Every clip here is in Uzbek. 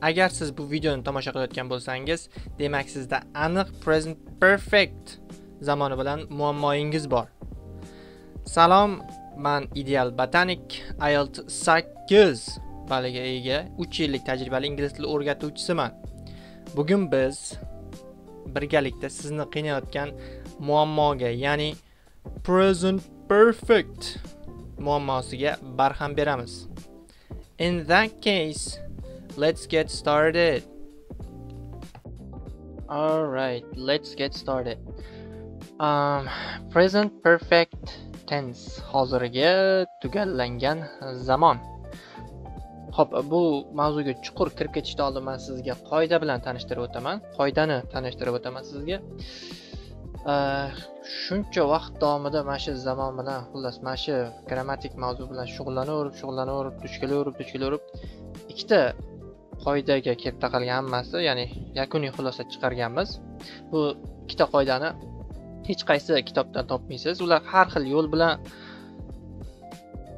Agar siz bu videoni tomosha qilayotgan bo'lsangiz, demak sizda aniq present perfect zamoni bilan muammoingiz bor. Salom, men Ideal Botanik, IELTS 8 baliga ega 3 yillik tajribali ingliz tili o'rgatuvchisiman. Bugun biz birgalikda sizni qiynayotgan muammoga, ya'ni present perfect muammosiga barham beramiz. In that case, let's get started. Alright, let's get started. Present perfect tense hozirgi tugallangan zamon. Xo'p, bu mavzuga chuqur kirib ketishdan oldin men sizga qoida bilan tanishtirib o'taman. Qoidani tanishtirib o'taman sizga. Shuncha vaqt davomida mana shu zamon bilan, xullas mana shu grammatik mavzu bilan shug'ullanaverib, duch kelaverib ikkita qoidaga kelib taqalgan hammasi, ya'ni yakuniy xulosa chiqarganmiz. Bu ikkita qoidani hech qaysi kitobdan topmaysiz. Ular har xil yo'l bilan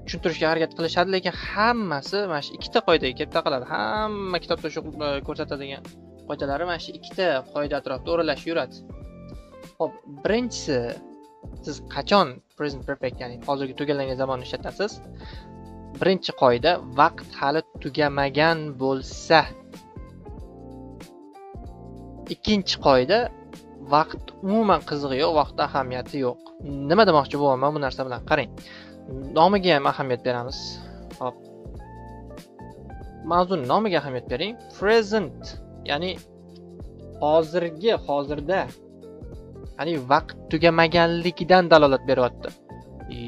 tushuntirishga harakat qilishadi, lekin hammasi mana shu ikkita qoidaga kelib taqaladi. Hamma kitobda shu ko'rsatadigan qoidalari mana shu ikkita qoida atrofida o'ralashib yuradi. Xo'p, birinchisi, siz qachon present perfect, ya'ni hozirgi tugallangan zamonni ishlatasiz? Birinchi qoida, vaqt hali tugamagan bo'lsa. Ikkinchi qoida, vaqt umuman qizig'i yo'q, vaqtda ahamiyati yo'q. Nima demoqchi bo'laman bu narsa bilan? Qarang. Nomiga ham ahamiyat beramiz. Hop. Mavzuning nomiga ahamiyat bering. Present, ya'ni hozirgi, hozirda. Ya'ni vaqt tugamaganligidan dalolat beryapti.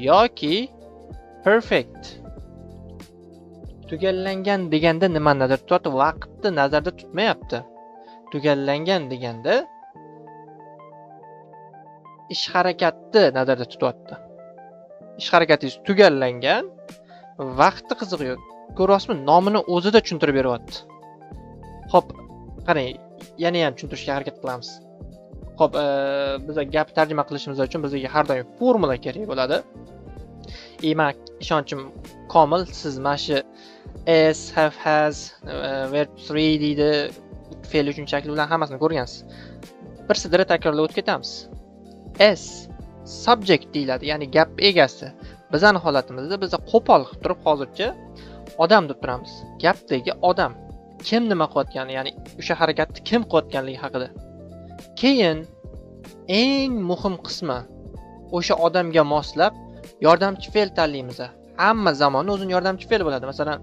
Yoki perfect, tugallangan deganda nima nazarda tutyapti? Vaqtni nazarda tutmayapti. Tugallangan deganda ish harakatni nazarda tutyapti. Ish harakatingiz tugallangan, vaqtni qizig'i yo'q. Ko'ryapsizmi? Nomini o'zida tushuntirib beryapti. Xo'p, qarang, yana ham tushuntirishga harakat qilamiz. Xo'p, bizga gap tarjima qilishimiz uchun bizga har doim formula kerak bo'ladi. Men ishonchim komil, siz mana shu as, have, has, verb 3 deydi, fe'l uchun shakli bilan hammasini ko'rgansiz. Bir sidra takrorlab o'tib ketamiz. As subject deyiladi, ya'ni gap egasi. Bizning holatimizda biz qo'pol qilib turib hozircha odam deb turamiz. Gapdagi odam kim nima qilayotgani, ya'ni o'sha harakatni kim qilayotganligi haqida. Keyin eng muhim qismi, o'sha odamga moslab yordamchi fe'l tanlaymiz. Hamma zamonda o'zining yordamchi fe'li bo'ladi. Masalan,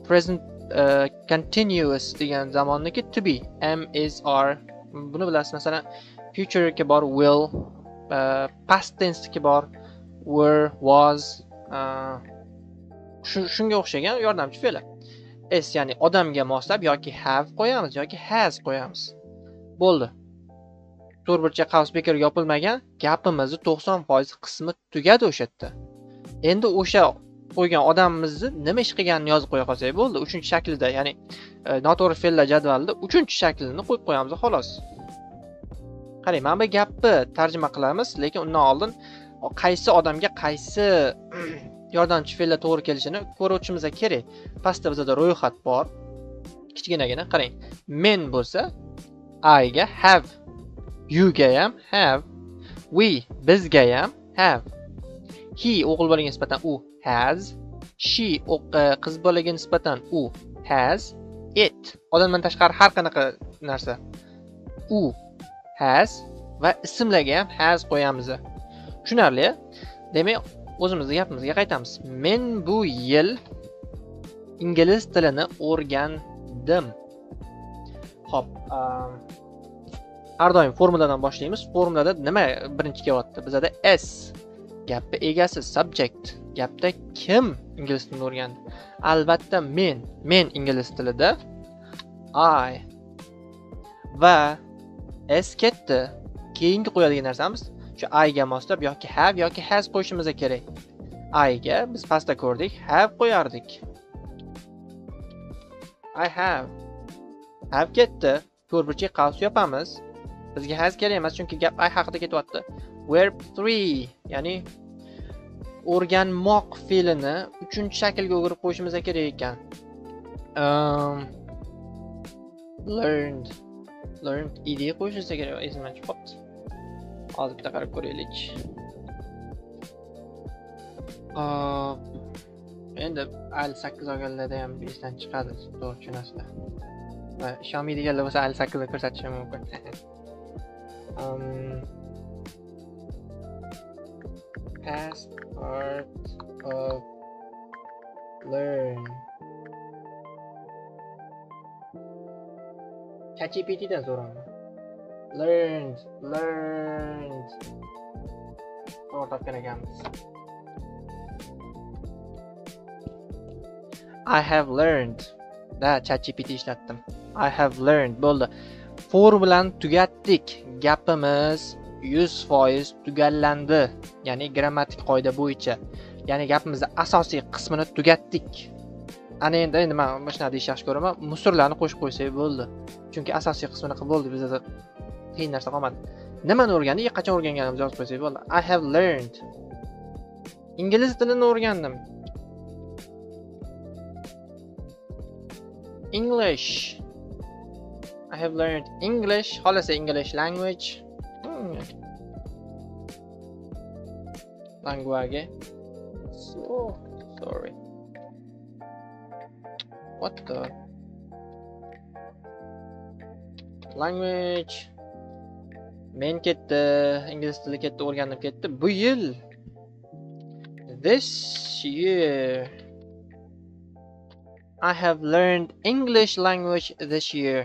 present continuous degan zamonniki to be, am, is, are. Buni bilasiz. Masalan, future ga bor will, past tense ga bor were, was, shunga o'xshagan yordamchi fe'li. S, ya'ni odamga moslab yoki have qo'yamiz yoki has qo'yamiz. Bo'ldi. To'rtburchak qavs bekor yopilmagan, gapimizni 90% qismi tugadi o'sha yerda. Endi o'sha qo'ygan odamimizni nima ish qilganini yozib qo'ya qolsak bo'ldi. 3-shaklida, ya'ni noto'g'ri fe'llar jadvalida 3-shaklini qo'yib qo'yamiz xolos. Qarang, mana bu gapni tarjima qilamiz, lekin undan oldin qaysi odamga qaysi yordamchi fe'llar to'g'ri kelishini ko'ruvchimiz kerak. Pastda bizda ro'yxat bor. Kichkinagina qarang. Men bo'lsa I ga have, you ga ham have, we bizga ham have. He o'g'il bolaga nisbatan u has, she qiz bolaga nisbatan u has, it odamdan tashqari har qanaqa narsa u has va ismlarga ham has qo'yamiz. Tushunarli? Demak, o'zimizning gapimizga qaytamiz. Men bu yil ingliz tilini o'rgandim. Xo'p, har doim formuladan boshlaymiz. Formulada nima birinchi kelyapti? Bizda s, gapni egasi, subject. Gapda kim ingliz tilini o'rgandi? Albatta men ingliz tilida I. Va s ketdi. Keyingi qo'yadigan narsamiz shu I ga moslab yoki have yoki has qo'yishimiz kerak. I ga biz pastda ko'rdik, have qo'yardik. I have. Have ketdi. To'rtburchak qavs yopamiz. Bizga has kerak emas, chunki gap I haqida ketyapti. Verb 3, ya'ni o'rganmoq fe'lini 3-shaklga o'girib qo'yishimiz kerak ekan. learned id qo'shilsa kerak, esimdan chiqib qolibdi. Hozir bitta qarab ko'raylik. Endi al 8 olganlarda ham esdan chiqadi, to'g'ri tushunasizlar. Va ishonmaydiganlar bo'lsa al 8 ni ko'rsatishim mumkin. Past part of learn. ChatGPT dan so'raman. Learned. To'g'ri topgan ekanmiz. I have learned. Da ChatGPT ishlatdim. I have learned bo'ldi. For bilan tugatdik. Gapimiz 100% tugallandi. Ya'ni grammatik qoida bo'yicha. Ya'ni gapimizning asosiy qismini tugatdik. Ana endi men mana shuni deyish yaxshi ko'raman. Musurlarni qo'shib qo'ysak bo'ldi. Chunki asosiy qismini qilib bo'ldi, bizda qiyin narsa qolmadi. Nimani o'rgandik, qachon o'rganganimizni yozib qo'ysak bo'ldi. I have learned. Ingliz tilini o'rgandim. English. I have learned English. Xolasa English language. Language. So sorry. What the? Language. Men ketdi, ingliz tili ketdi, o'rganib ketdi. Bu yil. This year. I have learned English language this year.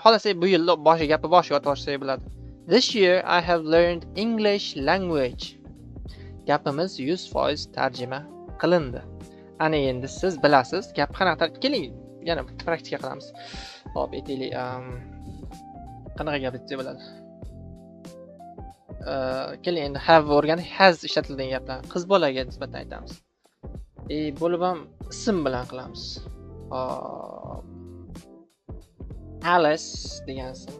Xolasa bu yil gapi boshiga o'tib bo'ladi. This year I have learned English language. Gapimiz 100% tarjima qilindi. Ana endi siz bilasiz, gap qanaqa. Keling, yana praktika qilamiz. Hop, aytaylik, qanaqa gap desa bo'ladi. Keling endi have o'rganib, has ishlatiladigan gaplar qiz bolaga nisbatan aytamiz. Bo'lib ham ism bilan qilamiz. Alice degan ism.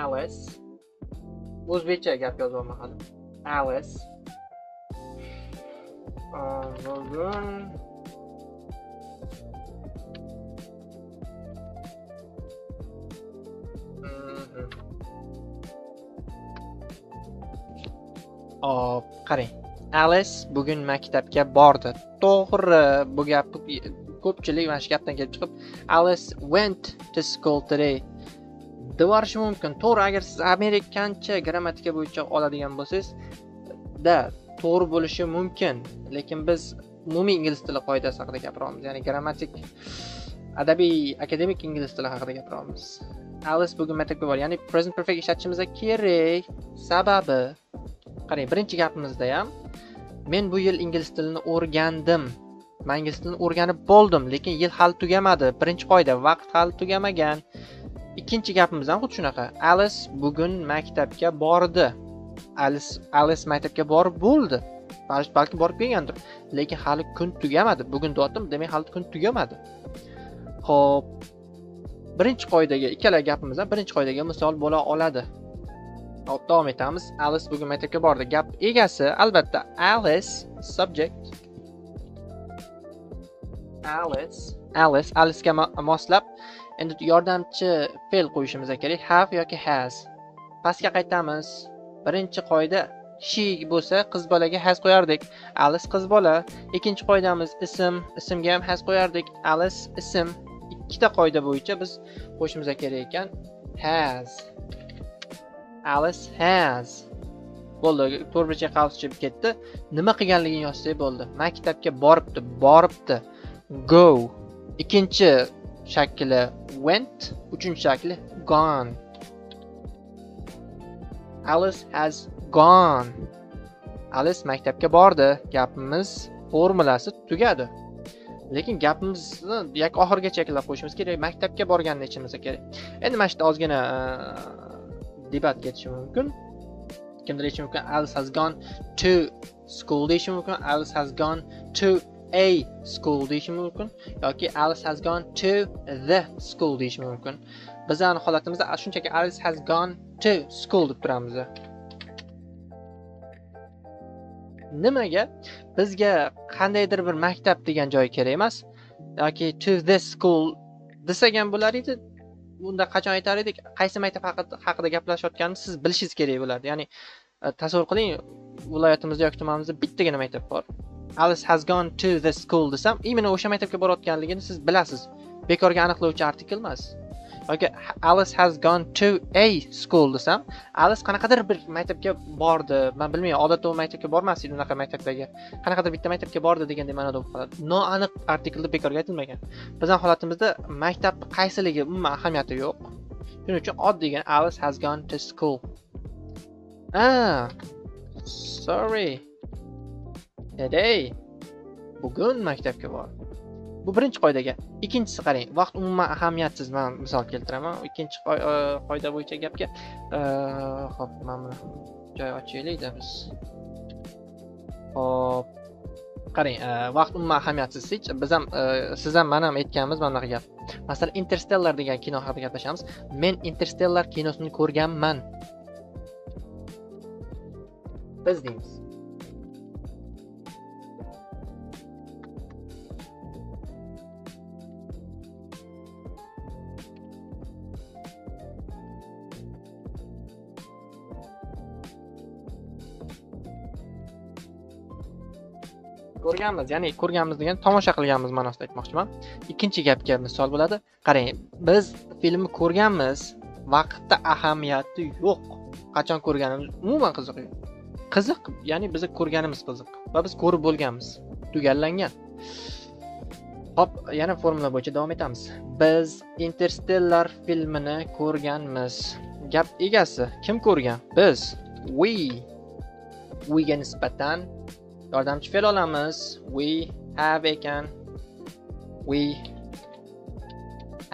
Alice. O'zbekcha gap yozyapman hali. Alice. Qarang. Alice bugun maktabga bordi. To'g'ri, bu gap ko'pchilik mana shu gapdan kelib chiqib Alice went to school today. Devorish mumkin. To'g'ri, agar siz amerikancha grammatika bo'yicha oladigan bo'lsangiz, to'g'ri bo'lishi mumkin. Lekin biz umumiy ingliz tili qoidasi haqida gapiramiz. Ya'ni grammatik, adabiy, akademik ingliz tili haqida gapiramiz. Alice bugun maktabga bordi. Ya'ni present perfect ishlatishimiz kerak. Sababi, qarang, birinchi gapimizda ham men bu yil ingliz tilini o'rgandim. Men ingliz tilini o'rganib bo'ldim, lekin yil hali tugamadi. Birinchi qoida, vaqt hali tugamagan. Ikkinchi gapimiz ham xuddi shunaqa. Alice bugun maktabga bordi. Alice maktabga borib bo'ldi. Balki borib kelgandir, lekin hali kun tugamadi. Bugun deyaptim, demak hali kun tugamadi. Xo'p, birinchi qoidaga, ikkala gapimiz ham birinchi qoidaga misol bo'la oladi. Hop, davom etamiz. Alice bugun maktabga bordi. Gap egasi albatta Alice, subject. Alice ga moslab endi yordamchi fe'l qo'yishimiz kerak. Have yoki has. Pastga qaytamiz. Birinchi qoida she bo'lsa qiz bolaga has qo'yardik. Alice qiz bola. Ikkinchi qoidamiz ismga ham has qo'yardik. Alice ism. Ikkita qoida bo'yicha biz qo'shimiz kerak ekan has. Alice has. Bo'ldi, to'rtburchak qavs chiqib ketdi. Nima qilganligini yozsak bo'ldi. Maktabga boribdi. Go. Ikkinchi shakli went, uchinchi shakli gone. Alice has gone. Alice maktabga bordi. Gapimiz formulasi tugadi. Lekin gapimizni oxirigacha yakunlab qo'yishimiz kerak. Maktabga borganini aytishimiz kerak. Endi mana shunda ozgina debat ketishi mumkin. Kimdir aytishi mumkin Alice has gone to school deyishi mumkin. Alice has gone to a school deyishi mumkin yoki Alice has gone to the school deyishi mumkin. Bizning holatimizda shunchaki Alice has gone to school deb turamiz. Nimaga bizga qandaydir bir maktab degan joy kerak emas yoki to this school desak ham bo'lar edi. Bunda qachon aytar edik, qaysi maktab haqida gaplashayotganini siz bilishingiz kerak bo'lardi. Ya'ni tasavvur qiling, viloyatimizda yoki tumanimizda bittagina maktab bor. Alice has gone to the school desam, imенно o'sha maktabga borayotganligini siz bilasiz. Bekorga aniqlovchi artikl emas. Yoki Alice has gone to a school desam, Alice qanaqadir bir maktabga bordi. Men bilmayman, odatda u maktabga bormas edi, unaqa maktabdagi. Qanaqadir bitta maktabga bordi degandek ma'noda bo'lib qoladi. Noaniq artiklda bekorga aytilmagan. Bizning holatimizda maktab qaysiligi umuman ahamiyati yo'q. Shuning uchun oddiygina Alice has gone to school. Sorry. Today. Bugun maktabga bor. Bu birinchi qoidaga. Ikkinchisi qarang, vaqt umuman ahamiyatsiz. Men misol keltiraman. Ikkinchi qoida bo'yicha gapga. Xo'p, mana joy ochaylik-da biz. Xo'p. Qarang, vaqt umuman ahamiyatsiz. Biz ham siz ham men ham aytganmiz mana bunaqa gap. Masalan, Interstellar degan kino haqida gaplashamiz. Men Interstellar kinosini ko'rganman. Biz deymiz. Ko'rganmiz, ya'ni ko'rganmiz degan tomosha qilganmiz ma'nosida aytmoqchiman. Ikkinchi gapga misol bo'ladi. Qarang, biz filmni ko'rganmiz, vaqtda ahamiyati yo'q. Qachon ko'rganimiz umuman qiziq yo'q. Qiziq, ya'ni biz ko'rganimiz qiziq va biz ko'rib bo'lganmiz. Tugallangan. Hop, yana formula bo'yicha davom etamiz. Biz Interstellar filmini ko'rganmiz. Gap egasi kim ko'rgan? Biz. We ga nisbatan yordamchi fe'l olamiz. We have ekan. We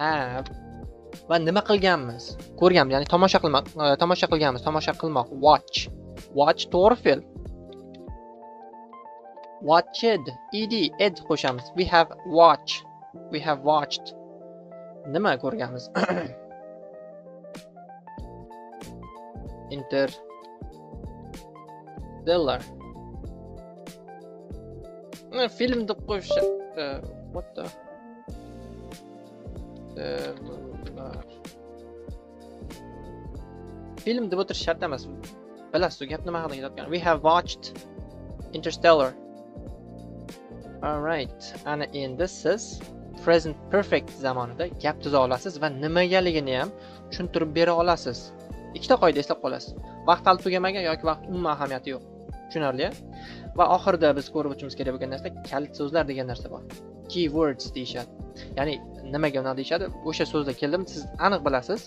have va nima qilganmiz? Ko'rganmiz, ya'ni tomosha qilganmiz, tomosha qilmoq. Watch to'g'ri fe'l. Watched, ed qo'shamiz. We have watched. Nima ko'rganmiz? Interstellar. Film deb qo'yish. What the? Film deb o'tirish shart emas. Bilasiz, gap nima haqida ketayotgan? We have watched Interstellar. Alright. Ana endi siz present perfect zamonida gap tuza olasiz va nimagaligini ham tushuntirib bera olasiz. Ikkita qoida eslab qolasiz. Vaqt hali tugamagan yoki vaqt umuman ahamiyati yo'q. Tushunarli? Va oxirida biz ko'rib o'tishimiz kerak bo'lgan narsa kalit so'zlar degan narsa bor. Keywords deyshadi. Ya'ni nimaga unaqa deyshadi? O'sha so'zda keldim, siz aniq bilasiz.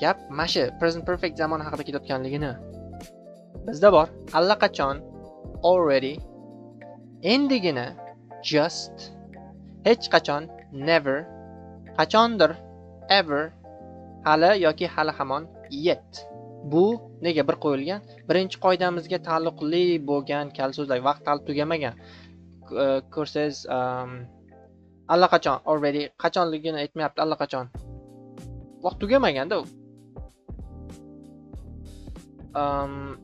Gap mashi present perfect zamoni haqida ketayotganligini. Bizda bor allaqachon, already, endigina, just, hech qachon, never, qachondir, ever, hali yoki hali hamon, yet. Bu nega bir qo'yilgan? Birinchi qoidamizga taalluqli bo'lgan kalit so'zlar, vaqt hali tugamagan. Ko'rsangiz, allaqachon, already, qachonligini aytmayapti, allaqachon. Vaqt tugamaganda u.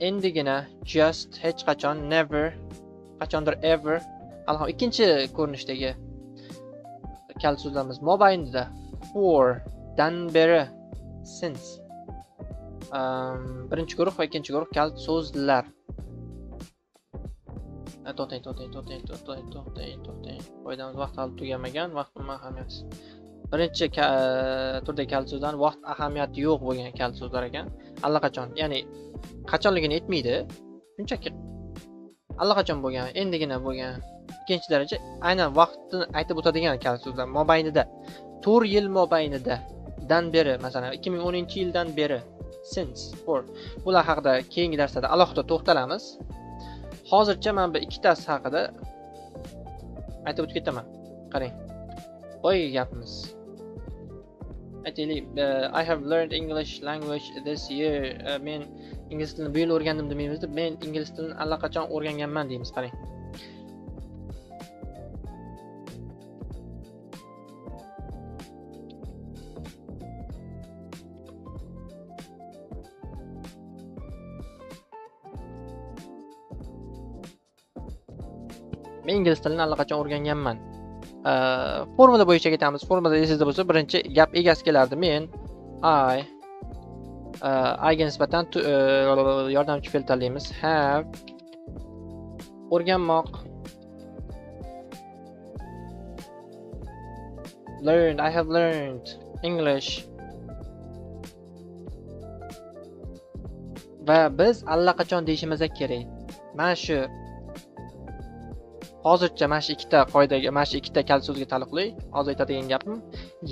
Endigina, just, hech qachon, never, qachondir, ever. Alhol ikkinchi ko'rinishdagi kalit so'zlarimiz mobaynida for, dan beri, since. Birinchi guruh va ikkinchi guruh kalit so'zlar. To'xtang. Qoidamiz vaqt hali tugamagan, vaqt umuman ahamiyatsiz. Birinchi turdagi kalit so'zlar vaqt ahamiyati yo'q bo'lgan kalit so'zlar ekan. Allaqachon, ya'ni qachonligini aytmaydi. Shunchaki allaqachon bo'lgan, endigina bo'lgan. Ikkinchi daraja aynan vaqtni aytib o'tadigan kalit so'zlar mobaynida. 4 yil mobaynida. Dan beri, masalan 2010-yildan beri. Since, for. Bular haqida keyingi darslarda alohida to'xtalamiz. Hozircha men bu ikkitasi haqida aytib o'tib ketaman. Qarang. Boyagi gapimiz. Aytaylik, I have learned English language this year. Men ingliz tilini bu yil o'rgandim demaymiz deb, men ingliz tilini allaqachon o'rganganman deymiz. Qarang. Men ingliz tilini allaqachon o'rganganman. Formula bo'yicha ketamiz. Formulada esingizda bo'lsa, birinchi gap egasi kelardi. Men I'ga nisbatan yordamchi fe'l tanlaymiz. Have o'rganmoq. Learned. I have learned English. Va biz allaqachon deyishimiz kerak. Mana shu hozircha mana shu ikkita qoidaga, mana shu ikkita kal so'zga taalluqli hozir aytadigan gapim,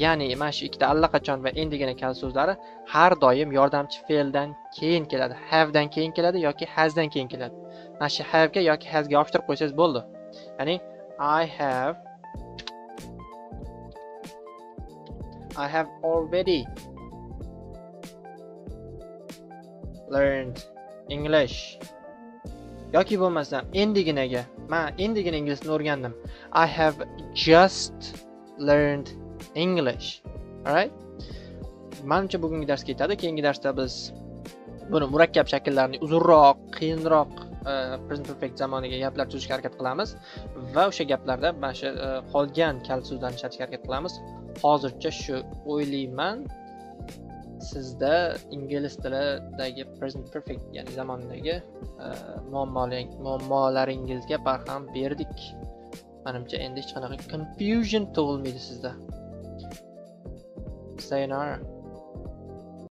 ya'ni mana shu ikkita allaqachon va endigina kal so'zlari har doim yordamchi fe'ldan keyin keladi. Have dan keyin keladi yoki has dan keyin keladi. Mana shu have ga yoki has ga yopishtirib qo'ysangiz bo'ldi. Ya'ni I have already learned English. Yoki bo'lmasa endiginaga, men endigina ingliz tilini o'rgandim. I have just learned English. Alright? Menimcha bugungi darsga yetadi. Keyingi darsda biz buni murakkab shakllarni uzunroq, qiyinroq present perfect zamoniga gaplar tuzishga harakat qilamiz va o'sha gaplarda mana shu qolgan kal so'zlarni ishlatishga harakat qilamiz. Hozircha shu o'ylayman. Sizda ingliz tilidagi present perfect, ya'ni zamondagi muammolaringizga barham berdik. Menimcha endi hech qanaqa confusion tug'ilmaydi sizda. Sayonara.